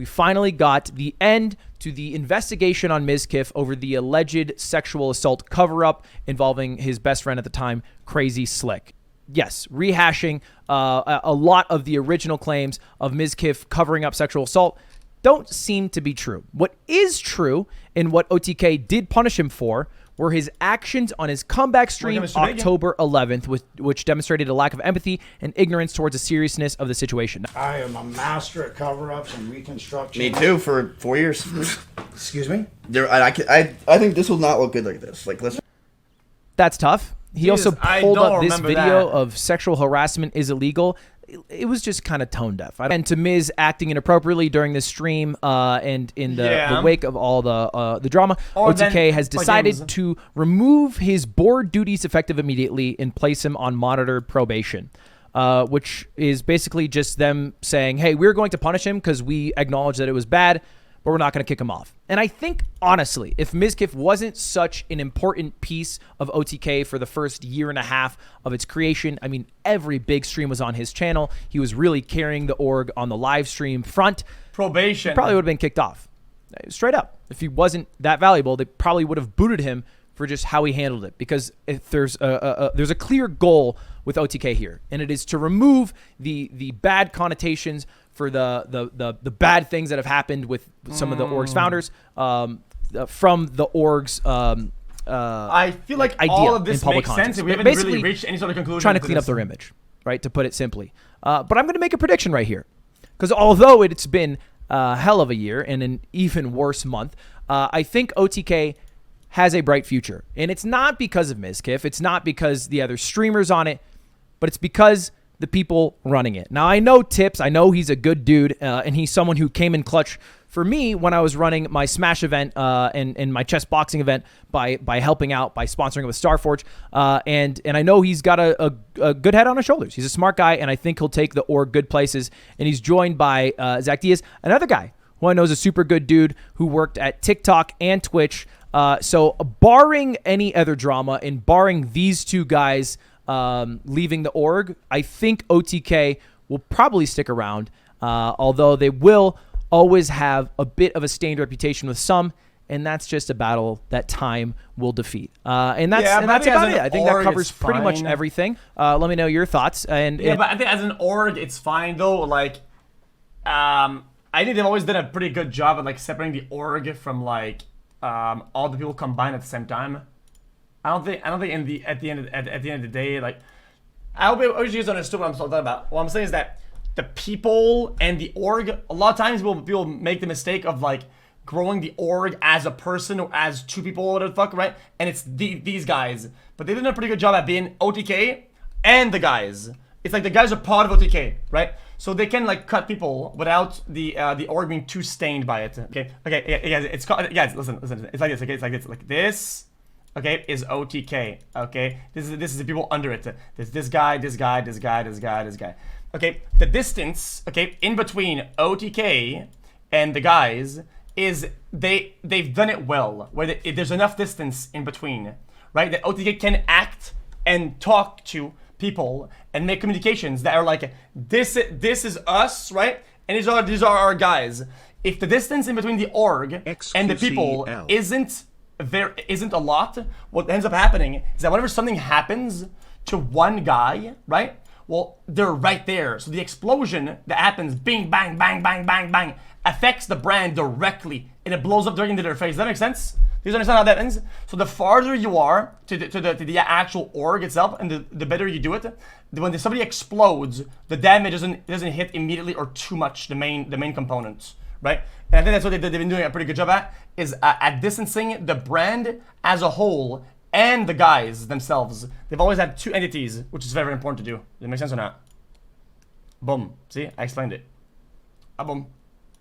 we finally got the end to the investigation on Mizkif over the alleged sexual assault cover-up involving his best friend at the time, Crazy Slick. Yes, rehashing a lot of the original claims of Mizkif covering up sexual assault don't seem to be true. What is true, and what OTK did punish him for, were his actions on his comeback stream October 11th, which demonstrated a lack of empathy and ignorance towards the seriousness of the situation. I am a master at cover-ups and reconstruction. Me too, for 4 years. Excuse me? I think this will not look good like this. Like, let's. That's tough. He Jesus, also pulled up this video that. of sexual harassment is illegal. It was just kind of tone deaf. And to Miz acting inappropriately during this stream and in the wake of all the drama, OTK has decided to remove his board duties effective immediately and place him on monitored probation, which is basically just them saying, hey, we're going to punish him because we acknowledge that it was bad, but we're not going to kick him off. And I think, honestly, if Mizkif wasn't such an important piece of OTK for the first year and a half of its creation, I mean, every big stream was on his channel. He was really carrying the org on the live stream front. Probation. He probably would have been kicked off. Straight up. If he wasn't that valuable, they probably would have booted him for just how he handled it. Because if there's a clear goal with OTK here, and it is to remove the bad connotations for the bad things that have happened with some of the org's founders from the org's I feel like idea all of this in public makes context. sense. We haven't really reached any sort of conclusion. Trying to clean up their image, right? To put it simply. But I'm going to make a prediction right here. Because although it's been a hell of a year and an even worse month, I think OTK has a bright future. And it's not because of Mizkif. It's not because the other streamers on it, but it's because the people running it. Now, I know Tips. I know he's a good dude, and he's someone who came in clutch for me when I was running my Smash event and my chess boxing event by helping out, by sponsoring with Starforge. And I know he's got a good head on his shoulders. He's a smart guy, and I think he'll take the org good places. And he's joined by Zach Diaz, another guy who I know is a super good dude who worked at TikTok and Twitch. So barring any other drama and barring these two guys leaving the org, I think OTK will probably stick around, although they will always have a bit of a stained reputation with some, and that's just a battle that time will defeat. And that's about it. I think that covers pretty much everything. Let me know your thoughts. But I think as an org, it's fine though. Like, I think they've always done a pretty good job at like separating the org from like all the people combined at the same time. I don't think at the end of the day, like, I hope you guys understood what I'm talking about. What I'm saying is that the people and the org, a lot of times people make the mistake of like growing the org as a person or as two people or whatever the fuck, right? And it's these guys, but they've done a pretty good job at being OTK and the guys. It's like the guys are part of OTK, right? So they can like cut people without the org being too stained by it. Okay, yeah, listen. It's like this. Okay, it's like this. Like this. Okay, is OTK. Okay, this is the people under it. There's this guy, this guy, this guy, this guy, this guy. Okay, the distance, okay, in between OTK and the guys is they've done it well, where there's enough distance in between, right? That OTK can act and talk to people and make communications that are like this is us, right? And these are our guys. If the distance in between the org and the people isn't a lot, what ends up happening is that whenever something happens to one guy, right? Well, they're right there. So the explosion that happens, bing, bang, bang, bang, bang, bang, affects the brand directly, and it blows up directly into their face. Does that make sense? Do you understand how that ends? So the farther you are to the actual org itself, and the better you do it, when somebody explodes, the damage doesn't hit immediately or too much the main components, right? And I think that's what they've been doing a pretty good job at, is at distancing the brand as a whole and the guys themselves. They've always had two entities, which is very important to do. Does it make sense or not? Boom. See, I explained it. Boom.